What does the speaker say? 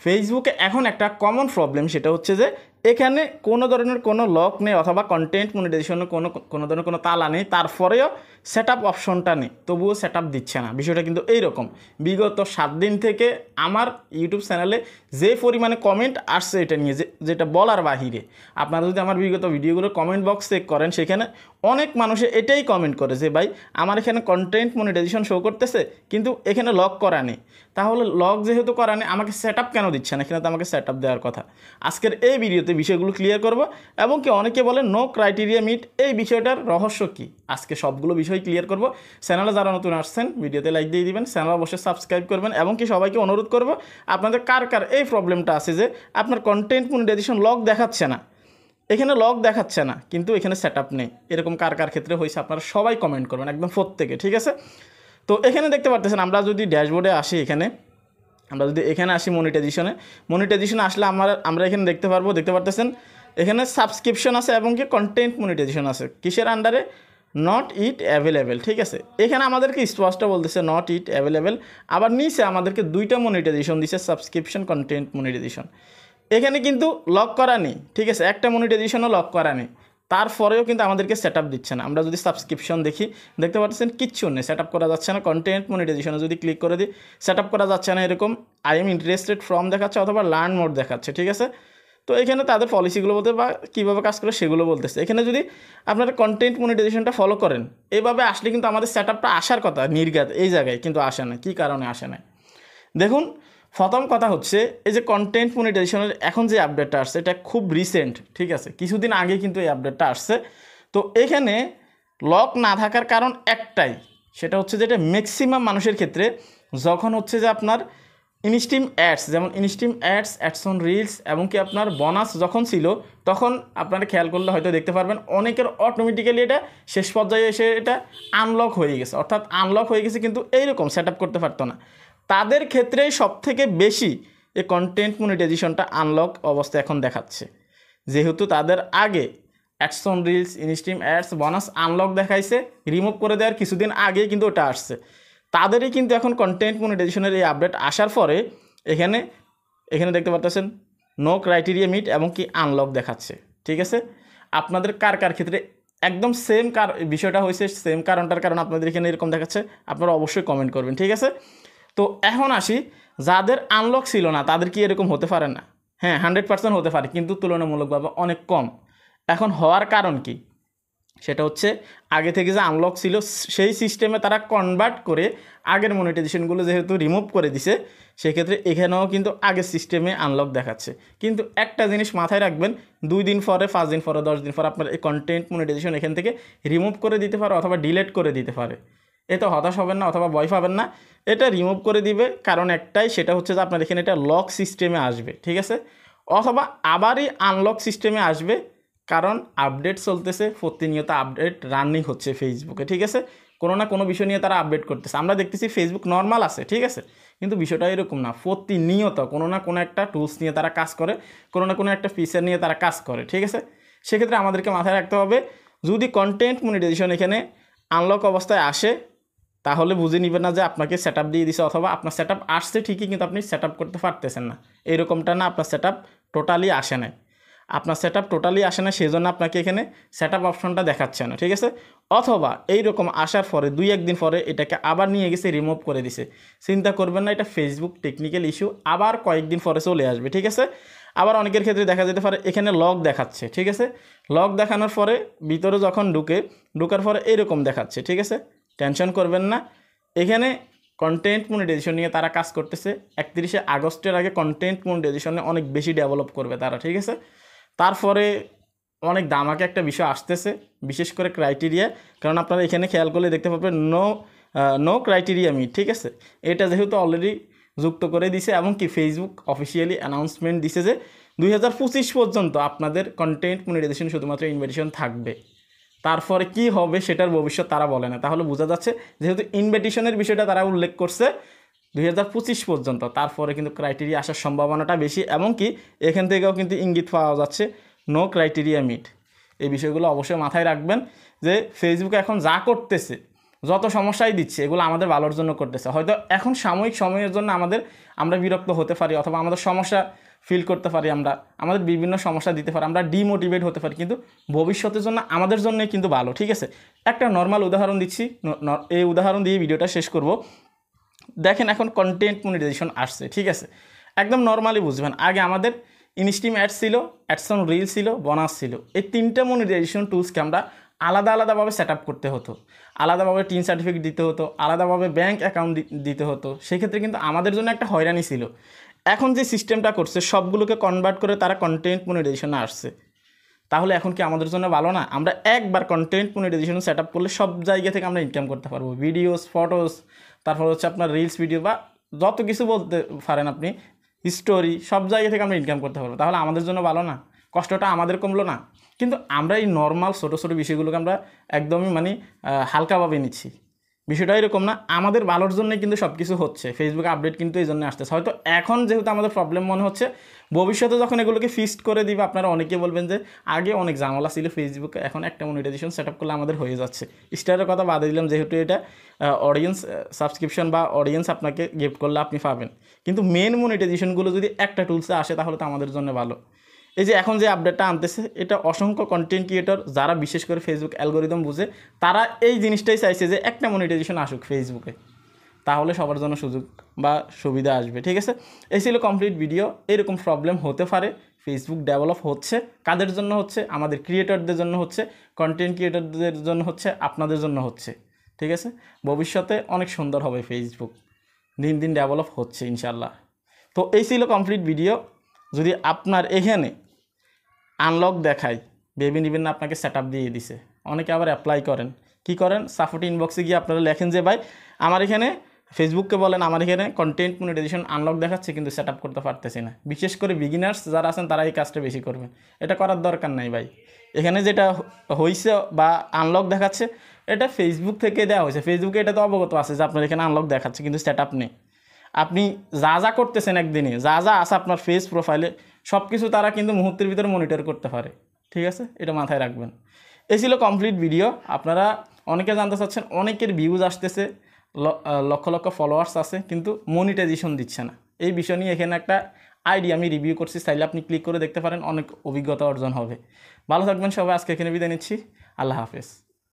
ফেসবুকে এখন একটা কমন প্রবলেম, সেটা হচ্ছে যে এখানে কোনো ধরনের কোনো লক নেই অথবা কন্টেন্ট মনিটাইজেশনের কোনো ধরনের কোনো তালা নেই, তারপরেও সেট আপ অপশনটা নেই, তবুও সেট আপ দিচ্ছে না। বিষয়টা কিন্তু এইরকম। বিগত 7 দিন থেকে আমার ইউটিউব চ্যানেলে যে পরিমাণে কমেন্ট আসছে এটা নিয়ে, যেটা বলার বাহিরে। আপনারা যদি আমার বিগত ভিডিওগুলো কমেন্ট বক্স চেক করেন, সেখানে অনেক মানুষে এটাই কমেন্ট করে যে ভাই আমার এখানে কন্টেন্ট মনিটাইজেশন শো করতেছে কিন্তু এখানে লক করা নেই। তাহলে লক যেহেতু করা নেই, আমাকে সেট আপ কেন দিচ্ছে না? এখানে তো আমাকে সেট আপ দেওয়ার কথা। আজকের এই ভিডিওতে বিষয়গুলো ক্লিয়ার করব, এবং কি অনেকে বলে নো ক্রাইটেরিয়া মিট, এই বিষয়টার রহস্য কী আজকে সবগুলো বিষয় ক্লিয়ার করব। চ্যানেলে যারা নতুন আসছেন ভিডিওতে লাইক দিয়ে দিবেন, চ্যানেল অবশ্যই সাবস্ক্রাইব করবেন, এবং কি সবাইকে অনুরোধ করব আপনাদের কার কার এই প্রবলেমটা আছে যে আপনার কন্টেন্ট মনিটাইজেশন লক দেখাচ্ছে না, এখানে লক দেখাচ্ছে না কিন্তু এখানে সেট আপ নেই, এরকম কার কার ক্ষেত্রে হয়েছে আপনারা সবাই কমেন্ট করবেন একদম প্রত্যেকে, ঠিক আছে? তো এখানে দেখতে পারতেছেন, আমরা যদি ড্যাশবোর্ডে আসি, আমরা যদি এখানে আসি মনিটাইজেশনে আসলে আমরা এখানে দেখতে পারতেছেন এখানে সাবস্ক্রিপশন আছে এবং কি কন্টেন্ট মনিটাইজেশন আছে। কিসের আন্ডারে? নট ইট অ্যাভেলেবেল, ঠিক আছে? এখানে আমাদেরকে স্পষ্ট বলতেছে নট ইট অ্যাভেলেবেল। আবার নিচে আমাদেরকে দুইটা মনিটাইজেশন দিচ্ছে, সাবস্ক্রিপশন, কন্টেন্ট মনিটাইজেশন। এখানে কিন্তু লক করা নেই, ঠিক আছে? একটা মনিটাইজেশনও লক করা নেই, তারপরেও কিন্তু আমাদেরকে সেট আপ দিচ্ছে না। আমরা যদি সাবস্ক্রিপশন দেখি, দেখতে পাচ্ছেন কিচ্ছু নেই, সেট আপ করা যাচ্ছে না। কন্টেন্ট মনিটাইজেশনে যদি ক্লিক করে দিই, সেট আপ করা যাচ্ছে না, এরকম আই এম ইন্টারেস্টেড ফ্রম দেখাচ্ছে অথবা লার্ন মোড দেখাচ্ছে, ঠিক আছে? তো এখানে তাদের পলিসিগুলো বলতে বা কীভাবে কাজ করে সেগুলো বলতেছে। এখানে যদি আপনারা কন্টেন্ট মনিটাইজেশনটা ফলো করেন, এভাবে আসলে কিন্তু আমাদের সেট আপটা আসার কথা নির্ঘাত, এই জায়গায় কিন্তু আসে না। কী কারণে আসে না দেখুন। প্রথম কথা হচ্ছে এই যে কন্টেন্ট মনিটাইজেশনের এখন যে আপডেটটা আসছে এটা খুব রিসেন্ট, ঠিক আছে? কিছুদিন আগে কিন্তু এই আপডেটটা আসছে। তো এখানে লক না থাকার কারণ একটাই, সেটা হচ্ছে যেটা ম্যাক্সিমাম মানুষের ক্ষেত্রে যখন হচ্ছে যে আপনার ইনস্ট্রিম অ্যাডস, যেমন instream ads, ads on reels এবং কি আপনার বোনাস যখন ছিল, তখন আপনারা খেয়াল করলে হয়তো দেখতে পারবেন অনেকের অটোমেটিক্যালি এটা শেষ পর্যায়ে এসে এটা আনলক হয়ে গেছে, অর্থাৎ আনলক হয়ে গেছে কিন্তু এইরকম সেট আপ করতে পারতো না। তাদের ক্ষেত্রেই সবথেকে বেশি এই কন্টেন্ট মনিটাইজেশনটা আনলক অবস্থা এখন দেখাচ্ছে, যেহেতু তাদের আগে ads on reels, instream ads, bonus unlock দেখাইছে, রিমুভ করে দেওয়ার কিছুদিন আগেই কিন্তু ওটা আসছে। তাদেরই কিন্তু এখন কন্টেন্ট মনিটাইজেশনের এই আপডেট আসার পরে এখানে দেখতে পাচ্ছেন নো ক্রাইটেরিয়া মিট এবং কি আনলক দেখাচ্ছে, ঠিক আছে? আপনাদের কার কার ক্ষেত্রে একদম সেম বিষয়টা হয়েছে, সেম কারণটার কারণে আপনাদের এখানে এরকম দেখাচ্ছে, আপনারা অবশ্যই কমেন্ট করবেন, ঠিক আছে? তো এখন আসি, যাদের আনলক ছিল না তাদের কি এরকম হতে পারে না? হ্যাঁ, 100% হতে পারে, কিন্তু তুলনামূলকভাবে অনেক কম। এখন হওয়ার কারণ কি? সেটা হচ্ছে আগে থেকে যে আনলক ছিল সেই সিস্টেমে তারা কনভার্ট করে আগের মনিটাইজেশনগুলো যেহেতু রিমুভ করে দিছে, সেক্ষেত্রে এখানেও কিন্তু আগের সিস্টেমে আনলক দেখাচ্ছে। কিন্তু একটা জিনিস মাথায় রাখবেন, 2 দিন পরে, 5 দিন পরে, 10 দিন পরে আপনার এই কন্টেন্ট মনিটাইজেশন এখান থেকে রিমুভ করে দিতে পারে অথবা ডিলিট করে দিতে পারে। এতে হতাশ হবেন না অথবা ভয় পাবেন না, এটা রিমুভ করে দিবে কারণ একটাই, সেটা হচ্ছে যে আপনার এখানে এটা লক সিস্টেমে আসবে, ঠিক আছে? অথবা আবারই আনলক সিস্টেমে আসবে, কারণ আপডেট চলতেছে, প্রতিনিয়ত আপডেট রানিং হচ্ছে ফেসবুকে, ঠিক আছে? কোনো না কোনো বিষয় নিয়ে তারা আপডেট করতেছে। আমরা দেখতেছি ফেসবুক নর্মাল আছে, ঠিক আছে, কিন্তু বিষয়টা এরকম না, প্রতিনিয়ত কোনো না কোনো একটা টুলস নিয়ে তারা কাজ করে, কোনো না কোনো একটা ফিচার নিয়ে তারা কাজ করে, ঠিক আছে? সেক্ষেত্রে আমাদেরকে মাথায় রাখতে হবে, যদি কন্টেন্ট মনিটাইজেশন এখানে আনলক অবস্থায় আসে, তাহলে বুঝে নেবেন না যে আপনাকে সেট আপ দিয়ে দিছে, অথবা আপনার সেট আপ আসছে ঠিকই কিন্তু আপনি সেট আপ করতে পারতেছেন না, এরকমটা না, আপনার সেট আপ টোটালি আসে না। আপনার সেট আপ টোটালি আসে না, সেই জন্য আপনাকে এখানে সেট আপ অপশনটা দেখাচ্ছে না, ঠিক আছে? অথবা এইরকম আসার পরে 2-1 দিন পরে এটাকে আবার নিয়ে গেছে রিমুভ করে দিছে, চিন্তা করবেন না, এটা ফেসবুক টেকনিক্যাল ইস্যু, আবার কয়েকদিন পরে চলে আসবে, ঠিক আছে? আবার অনেকের ক্ষেত্রে দেখা যেতে পারে এখানে লক দেখাচ্ছে, ঠিক আছে? লক দেখানোর পরে ভিতরে যখন ঢুকার পরে এইরকম দেখাচ্ছে, ঠিক আছে? টেনশন করবেন না, এখানে কন্টেন্ট মনিটাইজেশন নিয়ে তারা কাজ করতেছে। 31 আগস্টের আগে কন্টেন্ট মনিটাইজেশনে অনেক বেশি ডেভেলপ করবে তারা, ঠিক আছে? তারপরে অনেক দামাকে একটা বিষয় আসতেছে, বিশেষ করে ক্রাইটেরিয়া, কারণ আপনারা এখানে খেয়াল করলে দেখতে পাবেন নো ক্রাইটেরিয়া মিট, ঠিক আছে? এটা যেহেতু অলরেডি যুক্ত করে দিছে এবং কি ফেসবুক অফিসিয়ালি অ্যানাউন্সমেন্ট দিছে যে 2025 পর্যন্ত আপনাদের কন্টেন্ট মনিটাইজেশন শুধুমাত্র ইনভাইটেশন থাকবে, তারপরে কি হবে সেটার ভবিষ্যৎ তারা বলে না। তাহলে বোঝা যাচ্ছে যেহেতু ইনভাইটেশনের বিষয়টা তারা উল্লেখ করছে 2025 পর্যন্ত, তারপরে কিন্তু ক্রাইটেরিয়া আসার সম্ভাবনাটা বেশি, এবং কি এখান থেকেও কিন্তু ইঙ্গিত পাওয়া যাচ্ছে নো ক্রাইটেরিয়া মিট। এই বিষয়গুলো অবশ্যই মাথায় রাখবেন যে ফেসবুক এখন যা করতেছে, যত সমস্যাই দিচ্ছে এগুলো আমাদের ভালোর জন্য করতেছে। হয়তো এখন সাময়িক সময়ের জন্য আমরা বিরক্ত হতে পারি অথবা আমাদের সমস্যা ফিল করতে পারি, আমাদের বিভিন্ন সমস্যা দিতে পারে, আমরা ডিমোটিভেট হতে পারি, কিন্তু ভবিষ্যতের জন্য আমাদের জন্যই কিন্তু ভালো। ঠিক আছে, একটা নর্মাল উদাহরণ দিচ্ছি, এই উদাহরণ দিয়ে ভিডিওটা শেষ করব। দেখেন এখন কন্টেন্ট মনিটাইজেশন আসছে, ঠিক আছে, একদম নর্মালি বুঝবেন। আগে আমাদের ইনস্টিম অ্যাডস ছিল, অ্যাডসন রিল ছিল, বোনাস ছিল। এই তিনটে মনিটাইজেশন টুলসকে আমরা আলাদাভাবে সেট আপ করতে হতো, আলাদাভাবে টিন সার্টিফিকেট দিতে হতো, আলাদাভাবে ব্যাঙ্ক অ্যাকাউন্ট দিতে হতো। সেক্ষেত্রে কিন্তু আমাদের জন্য একটা হয়রানি ছিল। এখন যে সিস্টেমটা করছে সবগুলোকে কনভার্ট করে তারা কন্টেন্ট মনিটাইজেশনে আসছে, তাহলে এখন কি আমাদের জন্য ভালো না? আমরা একবার কন্টেন্ট মনিটাইজেশন সেট আপ করলে সব জায়গা থেকে আমরা ইনকাম করতে পারবো, ভিডিওস, ফটোস, তারপর হচ্ছে আপনার রিলস ভিডিও বা যত কিছু বলতে পারেন আপনি, স্টোরি, সব জায়গা থেকে আমরা ইনকাম করতে পারবো। তাহলে আমাদের জন্য ভালো না? কষ্টটা আমাদের কমলো না? কিন্তু আমরা এই নর্মাল ছোটো ছোটো বিষয়গুলোকে আমরা একদমই হালকাভাবে নিচ্ছি। বিষয়টা এরকম না, আমাদের ভালোর জন্যই কিন্তু সব কিছু হচ্ছে। ফেসবুক আপডেট কিন্তু এই জন্য আসতেছে। হয়তো এখন যেহেতু আমাদের প্রবলেম মনে হচ্ছে, ভবিষ্যতে যখন এগুলোকে ফিক্সড করে দিবে আপনারা অনেকে বলবেন যে আগে অনেক ঝামেলা ছিল ফেসবুকে, এখন একটা মনিটাইজেশন সেট আপ করলে আমাদের হয়ে যাচ্ছে। স্টারের কথা বাদে দিলাম, যেহেতু এটা অডিয়েন্স সাবস্ক্রিপশন বা অডিয়েন্স আপনাকে গিফট করলে আপনি পাবেন, কিন্তু মেন মনিটাইজেশনগুলো যদি একটা টুলসে আসে তাহলে তো আমাদের জন্য ভালো। এই যে এখন যে আপডেটটা আনতেছে, এটা অসংখ্য কন্টেন্ট ক্রিয়েটর যারা বিশেষ করে ফেসবুক অ্যালগোরিদম বুঝে, তারা এই জিনিসটাই চাইছে যে একটা মনিটাইজেশন আসুক ফেসবুকে, তাহলে সবার জন্য সুযোগ বা সুবিধা আসবে। ঠিক আছে, এই ছিল কমপ্লিট ভিডিও। এরকম প্রবলেম হতে পারে, ফেসবুক ডেভেলপ হচ্ছে, কাদের জন্য হচ্ছে? আমাদের ক্রিয়েটরদের জন্য হচ্ছে, কন্টেন্ট ক্রিয়েটরদের জন্য হচ্ছে, আপনাদের জন্য হচ্ছে। ঠিক আছে, ভবিষ্যতে অনেক সুন্দর হবে ফেসবুক, দিন দিন ডেভেলপ হচ্ছে ইনশাল্লাহ। তো এই ছিল কমপ্লিট ভিডিও। যদি আপনার এখানে আনলক দেখায়, ভেবে নেবেন না আপনাকে সেট আপ দিয়ে দিছে। অনেকে আবার অ্যাপ্লাই করেন, কি করেন, সাপোর্ট ইনবক্সে গিয়ে আপনারা লেখেন যে ভাই আমার এখানে, ফেসবুককে বলেন আমার এখানে কন্টেন্ট মনিটাইজেশন আনলক দেখাচ্ছে কিন্তু সেট আপ করতে পারতেছি না। বিশেষ করে বিগিনার্স যারা আছেন তারা এই কাজটা বেশি করবেন, এটা করার দরকার নাই ভাই। এখানে যেটা হয়েছে বা আনলক দেখাচ্ছে, এটা ফেসবুক থেকে দেওয়া হয়েছে, ফেসবুকে এটা তো অবগত আছে যে আপনার এখানে আনলক দেখাচ্ছে কিন্তু সেট আপ নেই। আপনি যা করতেছেন একদিনে, যা আছে আপনার ফেস প্রোফাইলে, সব কিছু তারা কিন্তু মুহূর্তের ভিতরে মনিটর করতে পারে। ঠিক আছে, এটা মাথায় রাখবেন। এই ছিল কমপ্লিট ভিডিও। আপনারা অনেকে জানতে চাচ্ছেন, অনেকের ভিউজ আসতেছে, লক্ষ লক্ষ ফলোয়ার্স আছে, কিন্তু মনিটাইজেশন দিচ্ছে না। এই বিষয় নিয়ে এখানে একটা আইডিয়া আমি রিভিউ করছি, চাইলে আপনি ক্লিক করে দেখতে পারেন, অনেক অভিজ্ঞতা অর্জন হবে। ভালো থাকবেন সবাই, আজকে এখানে বিদায় নিচ্ছি, আল্লাহ হাফেজ।